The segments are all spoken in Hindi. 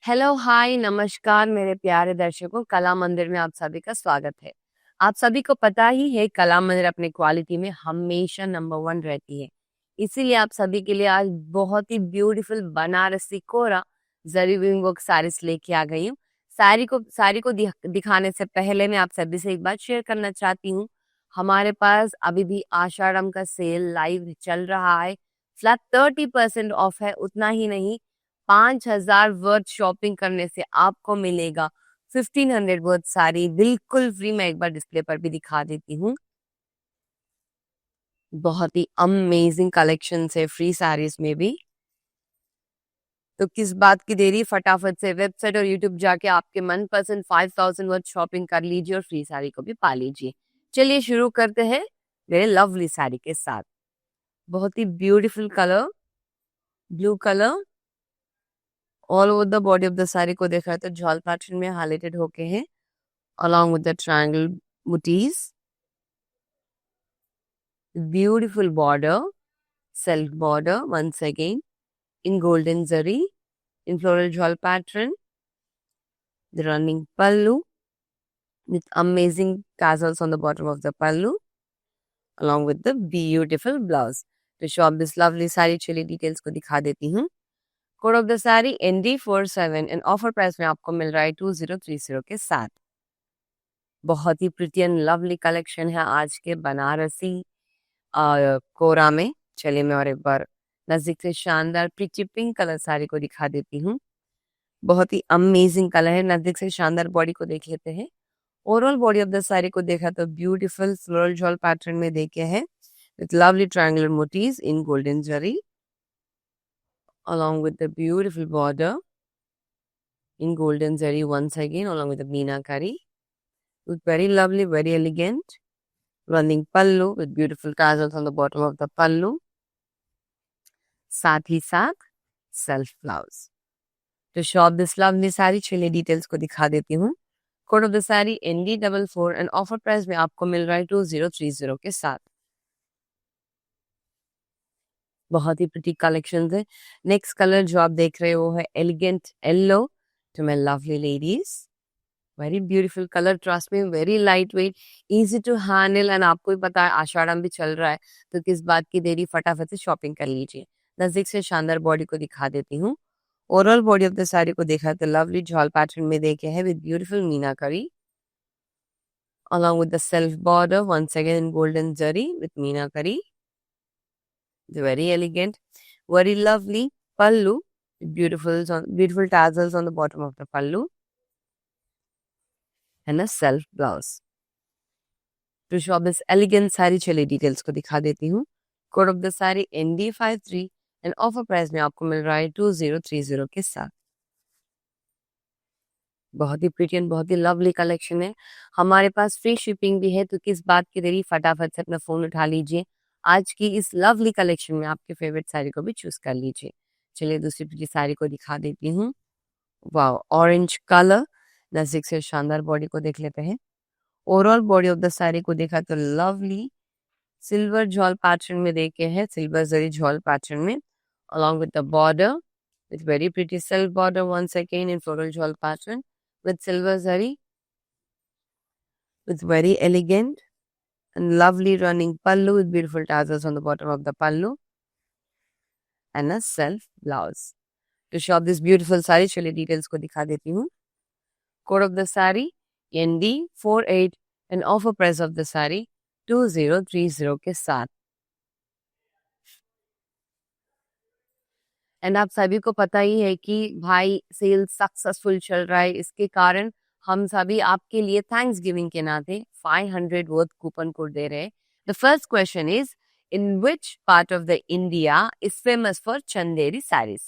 हेलो, हाय, नमस्कार मेरे प्यारे दर्शकों, कला मंदिर में आप सभी का स्वागत है। आप सभी को पता ही है कला मंदिर अपनी क्वालिटी में हमेशा नंबर 1 रहती है। इसीलिए आप सभी के लिए आज बहुत ही ब्यूटीफुल बनारसी कोरा जरी वीविंग वर्क साड़ीज लेके आ गई हूँ। साड़ी को दिखाने से पहले मैं आप सभी से एक बात शेयर करना चाहती हूँ। हमारे पास अभी भी आषाढ़ का सेल लाइव चल रहा है। फ्लैट 30% ऑफ है। उतना ही नहीं, 5,000 वर्थ शॉपिंग करने से आपको मिलेगा 1500 वर्थ साड़ी बिल्कुल फ्री। मैं एक बार डिस्प्ले पर भी दिखा देती हूँ। बहुत ही अमेजिंग कलेक्शन है फ्री साड़ीज में भी। तो किस बात की देरी, फटाफट से वेबसाइट और यूट्यूब जाके आपके मनपसंद 5000 वर्थ शॉपिंग कर लीजिए और फ्री साड़ी को भी पा लीजिए। चलिए शुरू करते हैं मेरे लवली साड़ी के साथ। बहुत ही beautiful colour, blue colour all over the body of the sari को देखा है तो जॉल पैटर्न में हाईलाइटेड होके है along with the triangle motifs, beautiful border, self border once again in golden zari, in floral jewel pattern, the running pallu with amazing tassels on the bottom of the pallu, along with the beautiful blouse. To show up this lovely sari, चलिए details को दिखा देती हूँ। Code of the sari ND47 and offer price में आपको मिल रहा है 2030 के साथ। बहुत ही प्रिटी एंड लवली कलेक्शन है आज के बनारसी कोरा में। चलिए मैं और एक बार नजदीक से शानदार प्रिटी पिंक कलर साड़ी को दिखा देती हूँ। बहुत ही अमेजिंग कलर है। नजदीक से शानदार बॉडी को देख लेते हैं। Overall body of the sari को देखा तो ब्यूटीफुल फ्लोरल जॉल पैटर्न में देखे है with lovely triangular motifs in golden zari along with the beautiful border in golden zari once again along with the meenakari with very lovely, very elegant running pallu with beautiful tassels on the bottom of the pallu, साथ ही साथ सेल्फ ब्लाउज। तो शॉप दिस लवली साड़ी, चलिए डिटेल्स को दिखा देती हूँ। Code of the sari ND44 and offer price में आपको मिल रहा है 2030 के साथ। बहुत ही प्रिटी कलेक्शन है। नेक्स्ट कलर जो आप देख रहे हो वो है elegant yellow to my lovely ladies. Very beautiful colour, trust में very light weight, easy to handle and आपको ही पता है आषाढ़ भी चल रहा है तो किस बात की देरी, फटाफट से शॉपिंग कर लीजिए। नजदीक से शानदार बॉडी को दिखा देती हूँ। Overall body of the sari को देखा तो लवली जॉल पैटर्न में देखे है with beautiful meenakari along with the self border once again in golden zari with meenakari, the very elegant, very lovely pallu with beautiful tassels on the bottom of the pallu and a self blouse. To shop this elegant sari, चलिए डिटेल्स को दिखा देती हूँ। Code of the sari ND53 and offer price में आपको मिल रहा है 2030 के साथ। बहुत ही प्रिटी एंड बहुत ही लवली कलेक्शन है। हमारे पास फ्री शिपिंग भी है तो किस बात की देरी, फटाफट से अपना फोन उठा लीजिए। आज की इस लवली कलेक्शन में आपके फेवरेट साड़ी को भी चूज कर लीजिए। चलिए दूसरी प्रिटी साड़ी को दिखा देती हूँ। Wow, orange colour. नजदीक से शानदार बॉडी को देख लेते हैं। Overall body of the sari को देखा तो लवली सिल्वर जॉल पैटर्न में देखे हैं, सिल्वर जरी जॉल पैटर्न में along with the border with very pretty silk border once again in floral jewel pattern with silver zari with very elegant and lovely running pallu with beautiful tassels on the bottom of the pallu and a self blouse. To shop this beautiful sari, चलिए details को दिखा देती हूँ। Code of the sari ND48 and offer price of the sari 2030 के साथ। एंड आप सभी को पता ही है कि भाई सेल सक्सेसफुल चल रहा है। इसके कारण हम सभी आपके लिए थैंक्स गिविंग के नाते 500 वर्थ कूपन कोड दे रहे हैं। The first question is, in which part of the India is famous for Chanderi saris?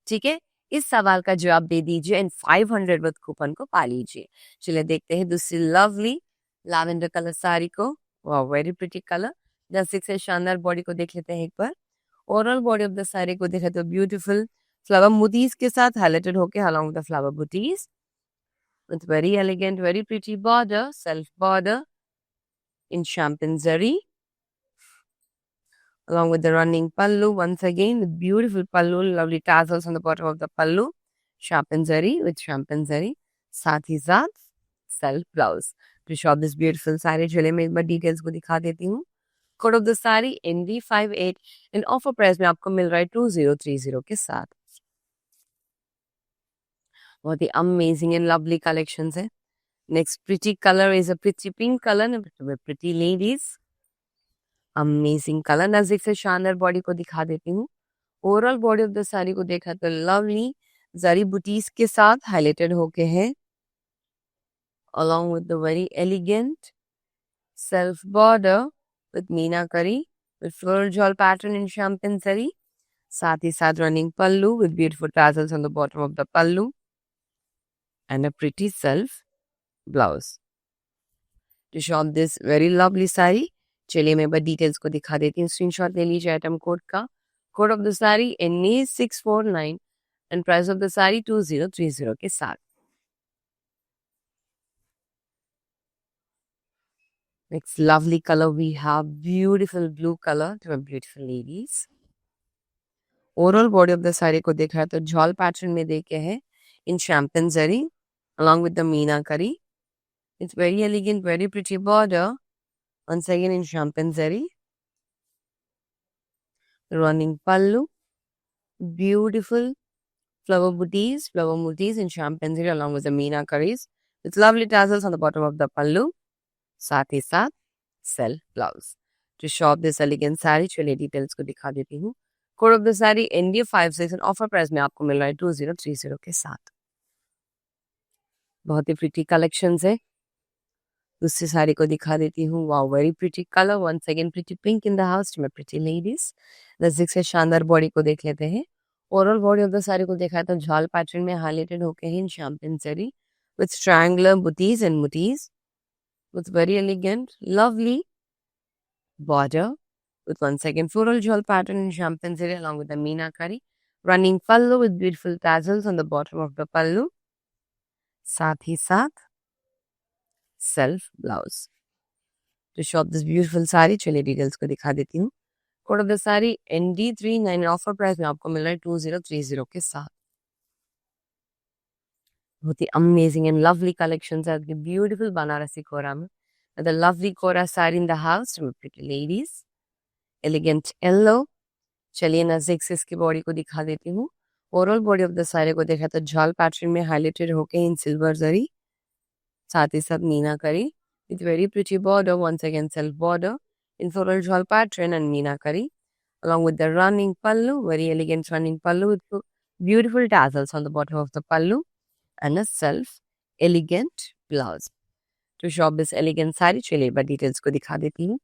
ठीक है, इस सवाल का जवाब दे दीजिए एंड 500 वर्थ कूपन को पा लीजिए। चलिए देखते हैं दूसरी लवली लैवेंडर कलर साड़ी को। वाह, वेरी प्रिटी कलर। 10 से शानदार बॉडी को देख लेते हैं एक बार। Overall body of the sari को देखा तो ब्यूटीफुल फ्लावर मोतीव्स के साथ हाईलाइटेड होके along the flower booties with very elegant, very pretty border, self border in champagne zari along with the running pallu once again with beautiful pallu, lovely tassels on the bottom of the pallu champagne zari with champagne zari, साथ ही साथ self blouse. To shop this beautiful sari, चलिए मैं एक बार डिटेल्स को दिखा देती हूँ। Code of the sari ND58 in offer price में आपको मिल रहा है 2030 के साथ। बहुत ही अमेजिंग एंड लवली कलेक्शंस है। Next pretty colour is a pretty pink colour, pretty ladies, amazing colour. नजदीक से शानदार बॉडी को दिखा देती हूँ। Overall body of the sari को देखा तो लवली जरी बुटीज के साथ हाईलाइटेड होके है, along with the very elegant self border with meenakari with floral jewel pattern in champagne zari, साथ ही साथ running pallu with beautiful tassels on the bottom of the pallu and a pretty self blouse. To shop this very lovely saree, चलिए मैं बस डिटेल्स को दिखा देती हूँ। स्क्रीनशॉट ले लीजिए आइटम कोड का। Code of the sari NA649 and price of the sari 2030 के साथ। Next lovely color we have beautiful blue color to my beautiful ladies. Overall body of the sari को देख रहा है तो जॉल पैटर्न में देखे है in champagne zari along with the meenakari. It's very elegant, very pretty border. Once again in champagne zari. Running pallu. Beautiful flower booties in champagne zari along with the meena curries. With lovely tassels on the bottom of the pallu. साथ ही साथ self blouse. To shop this elegant saree, चलिए डिटेल्स को दिखा देती हूँ। Code of the sari ND56 and offer price में आपको मिल रहा है 2030 के साथ। बहुत ही प्रिटी कलेक्शंस है। दूसरी साड़ी को दिखा देती हूँ। Wow, very pretty colour, once again pretty pink in the house to my pretty ladies. नजदीक से शानदार बॉडी को देख लेते हैं। Overall body of the sari को देखा तो झाल पैटर्न में हाईलाइटेड होके हैं in champagne zari with triangular butis and motifs with very elegant, lovely border with once again floral jewel pattern in champagne zari along with the meenakari, running pallu with beautiful tassels on the bottom of the pallu, साथ ही साथ self blouse. To shop this beautiful sari, चलिए डिटेल्स को दिखा देती हूँ। Code of the sari ND39 offer price में आपको मिल रहा है 2030 के साथ। बहुत ही अमेजिंग एंड लवली कलेक्शंस है ब्यूटीफुल बनारसी कोरा में। The lovely kora sari in the house to pretty ladies, elegant yellow. चलिए नजदीक से इसकी बॉडी को दिखा देती हूँ। Overall body of the sari को देखा तो झाल पैटर्न में हाईलाइटेड होके इन सिल्वर जरी, साथ ही साथ meenakari with very pretty border, once again self border in floral jaal pattern and meenakari along with the running pallu, very elegant running pallu with beautiful tassels on the bottom of the pallu and a self elegant blouse. To shop this elegant sari, चलिए बस डिटेल्स को दिखा देती हूँ।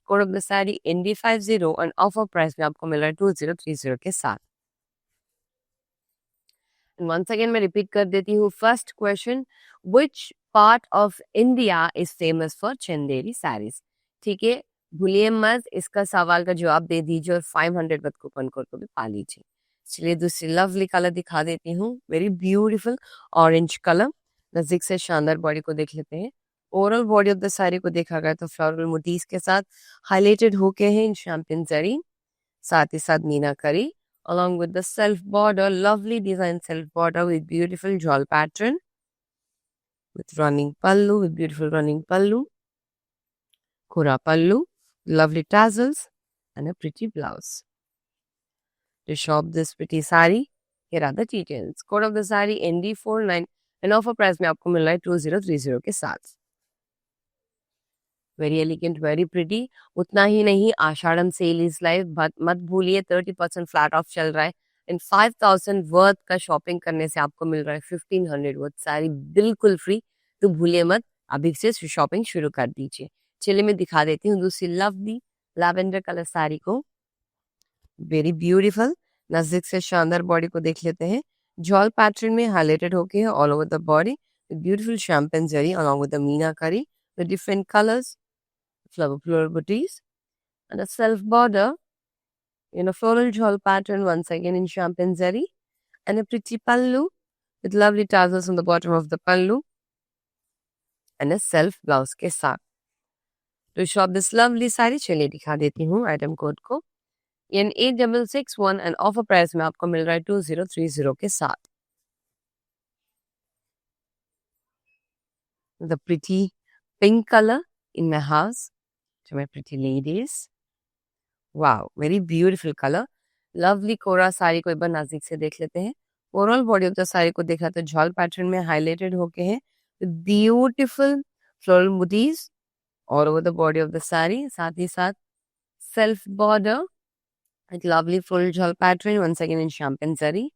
Code of the sari ND50 और ऑफर प्राइस में आपको मिल रहा है 2030 के साथ। वंस अगेन मैं रिपीट कर देती हूँ। First question, which part of India is famous for Chanderi saris? ठीक है, भूलिए मत, इसका सवाल का जवाब दे दीजिए और 500 वर्थ कूपन कोड को भी पा लीजिए। चलिए दूसरी लवली कलर दिखा देती हूँ। Very beautiful orange colour. नजदीक से शानदार बॉडी को देख लेते हैं। Overall body of the sari को देखा गया तो फ्लोरल मोटीव्स के साथ हाईलाइटेड होके हैं इन शैम्पेन जरी, साथ ही साथ meenakari along with the self border, lovely design self border with beautiful jewel pattern with running pallu, with beautiful running pallu, kura pallu, lovely tassels and a pretty blouse. To shop this pretty sari, here are the details. Code of the sari ND49 and offer price में आपको मिल रहा है 2030 के साथ। Very elegant, very pretty. उतना ही नहीं, आषाढ़म सेल इज लाइव, मत भूलिए 30% फ्लैट ऑफ चल रहा है एंड 5000 वर्थ का शॉपिंग करने से आपको मिल रहा है 1500 वर्थ सारी बिल्कुल फ्री। तो भूलिए मत, अभी से शॉपिंग शुरू कर दीजिए। चलिए मैं दिखा देती हूँ दूसरी लवली लैवेंडर कलर साड़ी को। वेरी ब्यूटीफुल, नजदीक से शानदार बॉडी को देख लेते हैं। जॉल पैटर्न में हाईलाइटेड होके है all over the body with beautiful champagne zari along with the meenakari with different colors, floral booties and a self border in a floral jewel pattern once again in champagne zari and a pretty pallu with lovely tassels on the bottom of the pallu and a self blouse के साथ। तो शॉप दिस लवली साड़ी, चलिए दिखा देती हूँ आइटम कोड को। NA661 एंड ऑफर प्राइस में आपको मिल रहा है 2030 के साथ। the pretty pink color in my house to my pretty ladies. Wow, very beautiful color. Lovely कोरा साड़ी को एक बार नजदीक से देख लेते हैं. Overall body of the sari को देखा तो झॉल पैटर्न में हाईलाइटेड होके है. Beautiful floral motifs all over the body of the saree. साथ ही साथ self border with lovely floral jewel pattern once again in champagne zari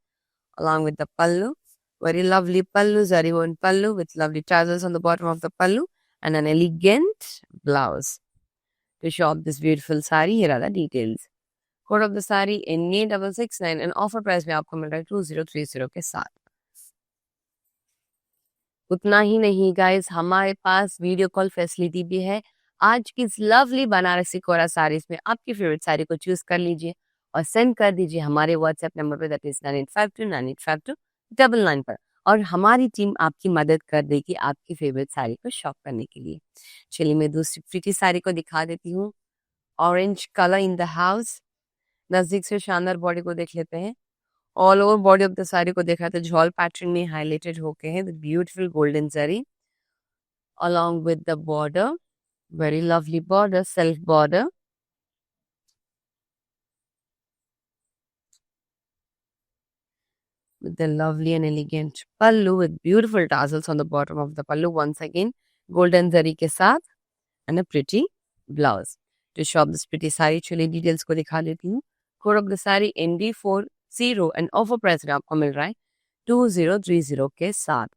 along with the pallu. Very lovely pallu, zari woven pallu with lovely tassels on the bottom of the pallu and an elegant blouse. To shop this beautiful saree, here are the details. Code of the saree NA669 and offer price में आपको मिल रहा है 2030 के साथ. उतना ही नहीं गाइस, हमारे पास वीडियो कॉल फैसिलिटी भी है. आज की इस लवली बनारसी कोरा साड़ीज में आपकी फेवरेट साड़ी को चूज कर लीजिए और सेंड कर दीजिए हमारे व्हाट्सएप नंबर पे, दैट इज 9852985299 पर, और हमारी टीम आपकी मदद कर देगी आपकी फेवरेट साड़ी को शॉप करने के लिए. चलिए मैं दूसरी प्रीटी साड़ी को दिखा देती हूँ. Orange colour in the house. नजदीक से शानदार बॉडी को देख लेते हैं. All over body of the sari को देखा तो झॉल पैटर्न में हाईलाइटेड होके है the beautiful golden zari along with the border, very lovely border, self border. With the lovely and elegant pallu with beautiful tassels on the bottom of the pallu once again, golden zari के साथ and a pretty blouse. To shop this pretty saree, चलिए details को दिखा देती हूँ. Code of the saree ND40 and offer price में आपको मिल रहा है 2030 के साथ.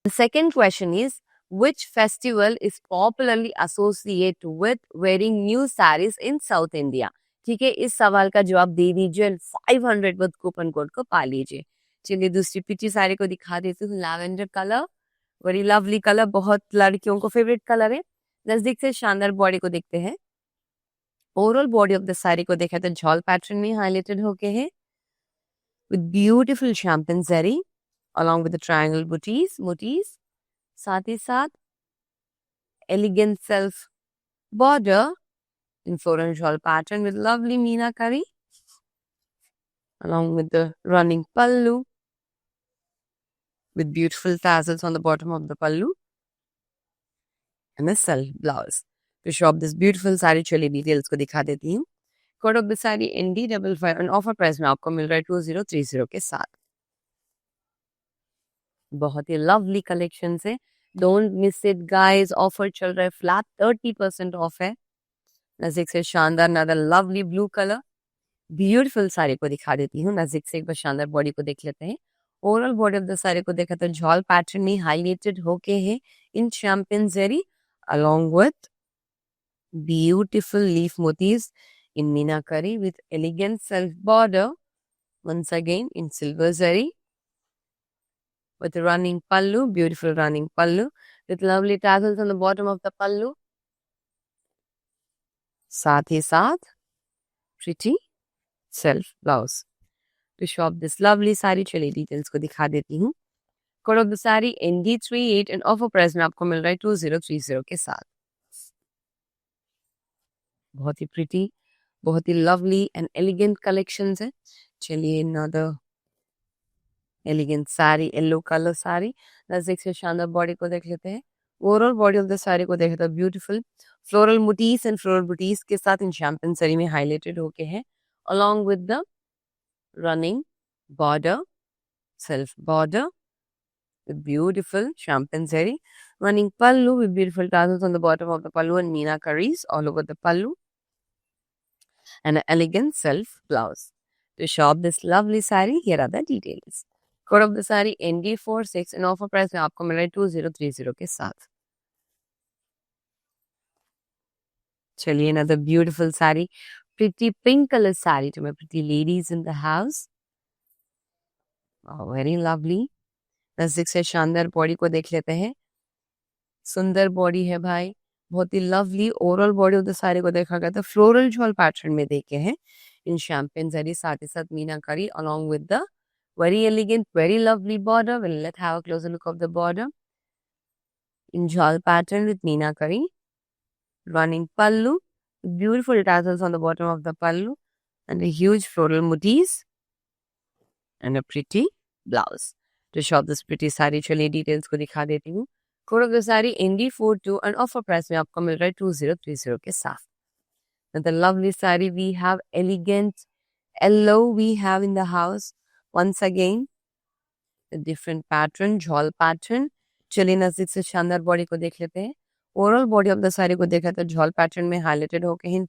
The second question is, which festival is popularly associated with wearing new sarees in South India? ठीक है, इस सवाल का जवाब दे दीजिए. 500 विद कूपन कोड को पा लीजिए. चलिए दूसरी पिची साड़ी को दिखा देती हूँ. Lavender colour, very lovely colour, बहुत लड़कियों को फेवरेट कलर है. नजदीक से शानदार बॉडी को देखते हैं. Overall body of the sari को देखा तो झॉल पैटर्न में हाईलाइटेड होके है with beautiful champagne zari along with the triangle motifs. साथ ही साथ elegant self border in floral shawl pattern with lovely meenakari along with the running pallu with beautiful tassels on the bottom of the pallu and a self blouse. To shop this beautiful saree, चलिए details को दिखा देती हूँ. Code of the saree ND55 and offer price में आपको मिल रहा है 2030 के साथ. बहुत ही लवली कलेक्शन है. Don't miss it guys. Offer चल रहा है, फ्लैट 30% ऑफ है. नजदीक से शानदार another lovely blue colour beautiful sari को दिखा देती हूँ. नजदीक से एक बार शानदार बॉडी को देख लेते हैं. Overall body of the sari को देखा तो झॉल पैटर्न में हाईलाइटेड होके है in champagne zari along with beautiful leaf motifs in meenakari with elegant self border once again in silver zari with a running pallu, beautiful running pallu with lovely tassels on the bottom of the pallu. साथ ही साथ pretty self blouse. To shop this lovely sari, चलिए डिटेल्स को दिखा देती हूँ. Code of the sari ND38 and offer price में आपको मिल रहा है 2030 के साथ. बहुत ही प्रिटी, बहुत ही लवली एंड एलिगेंट कलेक्शंस है. चलिए another elegant sari, yellow colour sari. नजदीक से शानदार बॉडी को देख लेते हैं. Overall body of the sari को देखे तो beautiful floral motifs and floral butis के साथ इन शैम्पेन साड़ी में हाईलाइटेड होके है along with the running border, self border with beautiful champagne zari, running pallu with beautiful tassels on the bottom of the pallu and meenakaris all over the pallu and an elegant self blouse. To shop this lovely saree, here are the details. Code of the saree ND46 and offer price में आपको मिल रहा है 2030 के साथ. चलिए another beautiful saree, pretty pink color saree to my pretty ladies in the house. Oh, very lovely. नजदीक से शानदार बॉडी को देख लेते हैं. सुंदर बॉडी है भाई, बहुत ही lovely. Overall body of the sari को देखा गया तो फ्लोरल जॉल पैटर्न में देखे हैं इन शैम्पेन जरी. साथ ही साथ मीनाकारी along with the very elegant, very lovely border. Well, let's have a closer look of the border in jewel pattern with meenakari, running pallu, beautiful tassels on the bottom of the pallu and a huge floral motifs and a pretty blouse. To shop this pretty saree, चलिए डिटेल्स को दिखा देती हूँ. Code of the sari ND42 and offer price में आपको मिल रहा है 2030 के साथ. The lovely saree we have elegant yellow we have in the house once again a different pattern jewel pattern. चलिए नजदीक से शानदार बॉडी को देख लेते हैं. Overall body of the sari को देखा तो जॉल पैटर्न में हाईलाइटेड होके in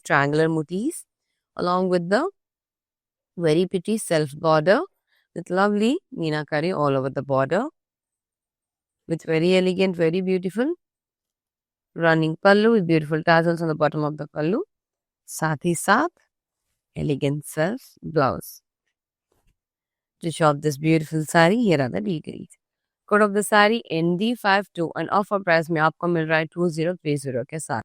triangular motifs along with the very pretty self border with lovely meenakari all over the border with very elegant, very beautiful running pallu with beautiful tassels on the bottom of the pallu. साथ ही साथ elegant self blouse. To shop this beautiful saree, here are the details. Code of the saree ND52 and offer price में आपको मिल रहा है 2030 के साथ.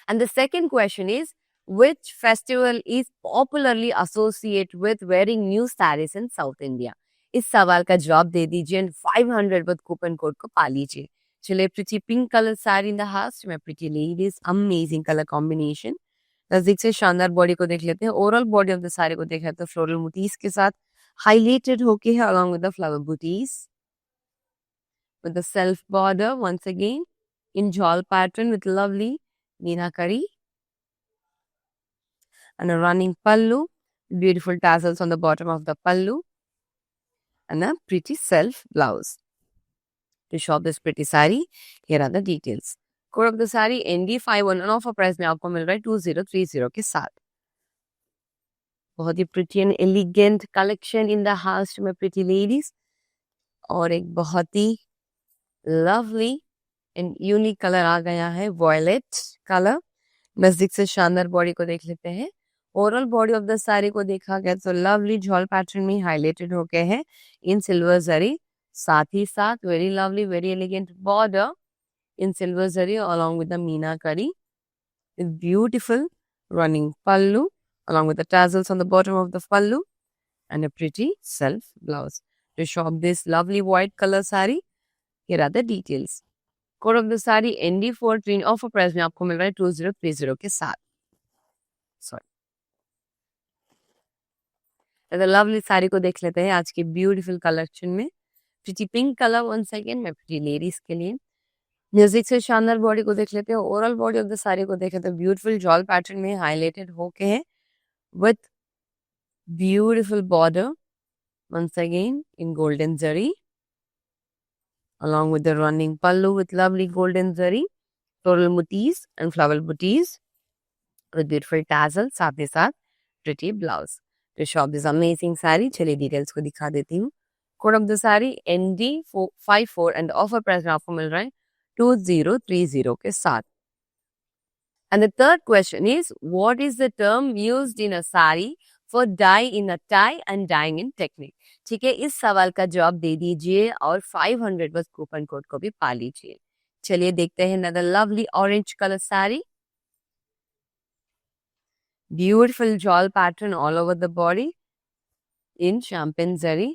And the second question is, which festival is popularly associated with wearing new sarees in South India? इस सवाल का जवाब दे दीजिए and 500 with coupon code को पा लीजिए. चलिए pretty pink color saree in the house में pretty ladies, amazing color combination. नजदीक से शानदार बॉडी को देख लेते हैं. Overall body of the sari को देखा तो फ्लोरल मोटीव्स के साथ हाईलाइटेड होके है along with the flower booties with the self border once again in jewel pattern with lovely meenakari and a running pallu, beautiful tassels on the bottom of the pallu and a pretty self blouse. To shop this pretty saree, here are the details. Code of the saree ND51 and offer price में आपको मिल रहा है 2030 के साथ. बहुत ही pretty and elegant collection in the house में pretty ladies और एक बहुत ही lovely and unique color आ गया है violet color. नजदीक से शानदार बॉडी को देख लेते हैं. Overall body of the sari को देखा गया तो लवली जॉल पैटर्न में हाईलाइटेड होके है इन सिल्वर जरी. साथ ही साथ very lovely very elegant border in silver zari along with the meenakari with beautiful running pallu along with the tassels on the bottom of the pallu and a pretty self blouse. To shop this lovely white color saree, here are the details. Code of the saree ND43 offer price में आपको मिल रहा है 2030 के साथ. Sorry. The lovely saree को देख लेते हैं आज के beautiful collection में. Pretty pink color once again मैं pretty ladies के लिए. म्यूजिक से शानदार बॉडी को देख लेते हैं. Overall body of the sari को देखें तो ब्यूटीफुल जॉल पैटर्न में हाईलाइटेड होके है with beautiful border once again in golden zari along with the running pallu with lovely golden zari, floral motifs and flower booties with beautiful tassels. साथ ही साथ pretty blouse. To shop this amazing saree, चलिए डिटेल्स को दिखा देती हूँ. Code of the sari ND54 and offer price में आपको मिल रहा है 2030 के साथ. And the third question is, what is the term used in a sari for dye in a tie and dyeing in technique? ठीक है, इस सवाल का जवाब दे दीजिए और 500 बस कूपन कोड को भी पा लीजिए. चलिए देखते हैं another lovely orange color saree. Beautiful jewel pattern all over the body in champagne zari.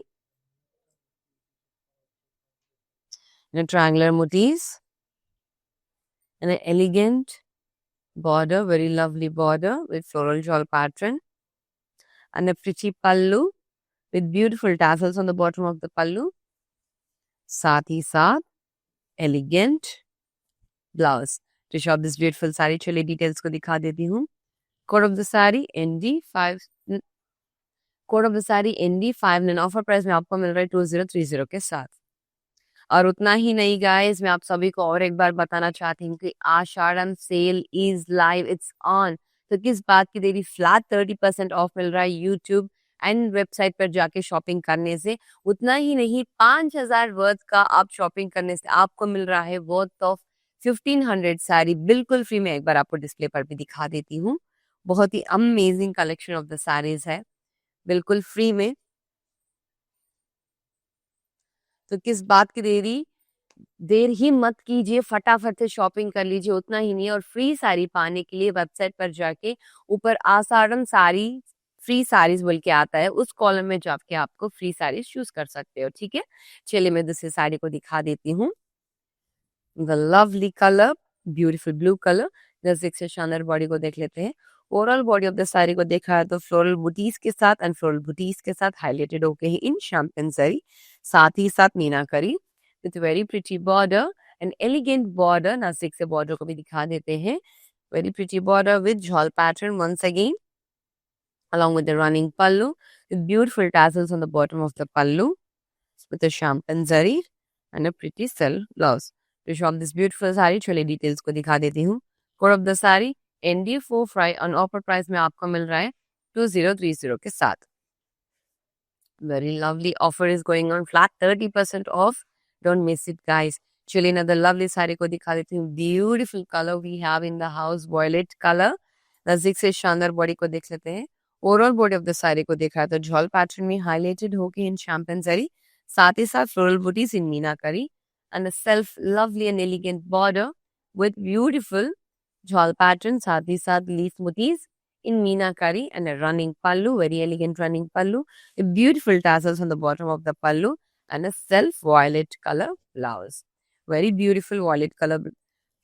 And a triangular motifs. And an elegant border, very lovely border with floral jewel pattern and a pretty pallu with beautiful tassels on the bottom of the pallu. साथ ही साथ elegant blouse. To shop this beautiful saree, चलिए details को दिखा देती हूँ. Code of the saree ND5 and offer price में आपको मिल रहा है 2030 के साथ. और उतना ही नहीं गाइस, मैं आप सभी को और एक बार बताना चाहती हूँ कि Ashadham sale is live, it's on. तो किस बात की देरी, फ्लैट 30% ऑफ मिल रहा है यूट्यूब एंड वेबसाइट पर जाके शॉपिंग करने से. उतना ही नहीं, 5000 वर्थ का आप शॉपिंग करने से आपको मिल रहा है वर्थ ऑफ 1500 साड़ी बिल्कुल फ्री में. एक बार आपको डिस्प्ले पर भी दिखा देती हूँ. बहुत ही amazing collection of the saris है बिल्कुल फ्री में. तो किस बात की देर ही मत कीजिए, फटाफट से शॉपिंग कर लीजिए. उतना ही नहीं, और फ्री साड़ी पाने के लिए वेबसाइट पर जाके ऊपर आषाढ़म साड़ी फ्री साड़ीज बोल के आता है, उस कॉलम में जाके आपको फ्री साड़ीज चूज कर सकते हो. ठीक है, चलिए मैं दूसरी साड़ी को दिखा देती हूँ. The lovely colour, beautiful blue colour. नजदीक से शानदार बॉडी को देख लेते हैं. Overall body of the sari को देखा है तो फ्लोरल बूटीज के साथ एंड फ्लोरल बूटीज के साथ हाईलाइटेड होके ही इन शैम्पेन जरी. साथ ही साथ meenakari with very pretty border, an elegant border. Nashik से border को भी दिखा देते हैं. Very pretty border with jhol pattern once again, along with the running pallu, with beautiful tassels on the bottom of the pallu, with a champagne zari and a pretty self blouse. To shop this beautiful sari चलिए डिटेल्स को दिखा देती हूँ. Code of the sari ND4 fry on offer price में आपको मिल रहा है 2030 के साथ. Very lovely offer is going on, flat 30% off. Don't miss it, guys. चलिए another lovely साड़ी को दिखा देती हूँ. Beautiful color we have in the house, violet color. नजदीक से शानदार बॉडी को देख लेते हैं. Overall body of the sari को देख रहा है तो झॉल पैटर्न में हाईलाइटेड होके इन शैम्पेन जरी, साथ ही साथ floral booties in meenakari and a self lovely and elegant border with beautiful jhol pattern, साथ ही साथ leaf motifs in meenakari and a running pallu, very elegant running pallu with beautiful tassels on the bottom of the pallu and a self violet color blouse. Very beautiful violet color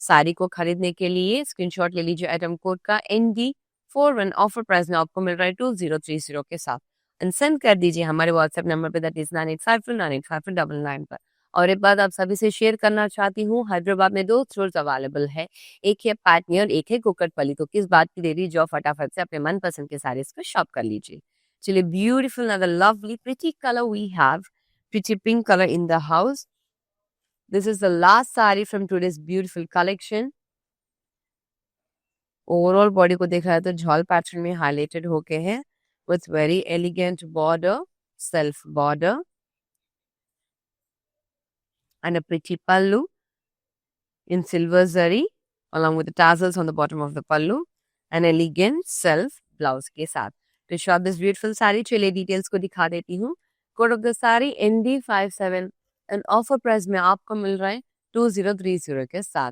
sari को खरीदने के लिए स्क्रीनशॉट ले लीजिए आइटम कोड का ND41 ऑफर प्राइस में आपको मिल रहा है 2030 के साथ, एंड सेंड कर दीजिए हमारे व्हाट्सएप नंबर पे दैट इज 9852985299 पर. और एक बात आप सभी से शेयर करना चाहती हूँ, हैदराबाद में 2 स्टोर्स अवेलेबल है, एक है पैटनी और एक है कुकटपल्ली. तो किस बात की देरी, जो फटाफट से अपने मनपसंद के साड़ीज को शॉप कर लीजिए. चलिए beautiful another lovely pretty colour we have, pretty pink colour in the house. This is the last saree from today's beautiful collection. Overall body को देखा है तो झॉल पैटर्न में हाईलाइटेड होके है with very elegant border, self border and a pretty pallu in silver zari along with the tassels on the bottom of the pallu, an elegant self blouse के साथ. To shop this beautiful saree चलिए डिटेल्स को दिखा देती हूँ. Code of the sari ND57 and offer price में आपको मिल रहा है 2030 के साथ.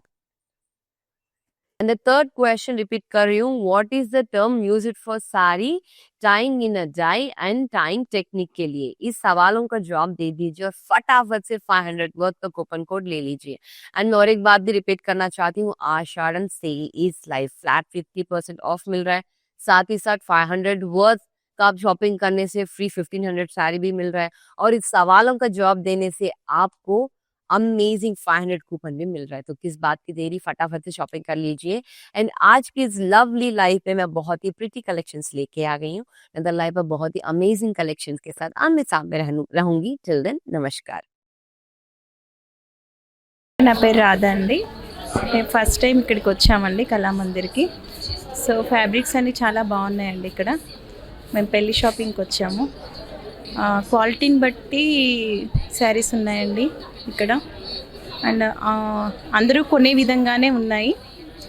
And the third question repeat कर रही हूँ, what is the term used for sari tying in a dye and tying technique के लिए? इस सवालों का जवाब दे दीजिए और फटाफट से 500 वर्थ का कूपन कोड ले लीजिए. एंड और एक बात भी रिपीट करना चाहती हूँ, Ashadh sale is live, flat 50% off मिल रहा है, साथ ही साथ 500 वर्थ का आप शॉपिंग करने से फ्री 1500 साड़ी भी मिल रहा है, और इस सवालों का जवाब देने से आपको अमेजिंग 500 कूपन भी मिल रहा है. तो किस बात की देरी, फटाफट से शॉपिंग कर लीजिए. एंड आज की इस लवली लाइफ में मैं बहुत ही प्रिटी कलेक्शंस लेके आ गई हूँ. नदर लाइफ में बहुत ही अमेजिंग कलेक्शंस के साथ आमने सामने रहूंगी. टिल देन नमस्कार. నా పేరు రాధా అండి. మేము ఫస్ట్ టైం ఇక్కడికి వచ్చామండి కళామందిర్కి. సో ఫ్యాబ్రిక్స్ అన్నీ చాలా బాగున్నాయండి ఇక్కడ. మేము పెళ్లి షాపింగ్కి వచ్చాము. క్వాలిటీని బట్టి శారీస్ ఉన్నాయండి ఇక్కడ, అండ్ అందరూ కొనే విధంగానే ఉన్నాయి.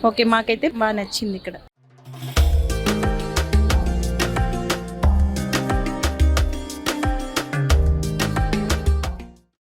ఓకే, మాకైతే బాగా నచ్చింది ఇక్కడ.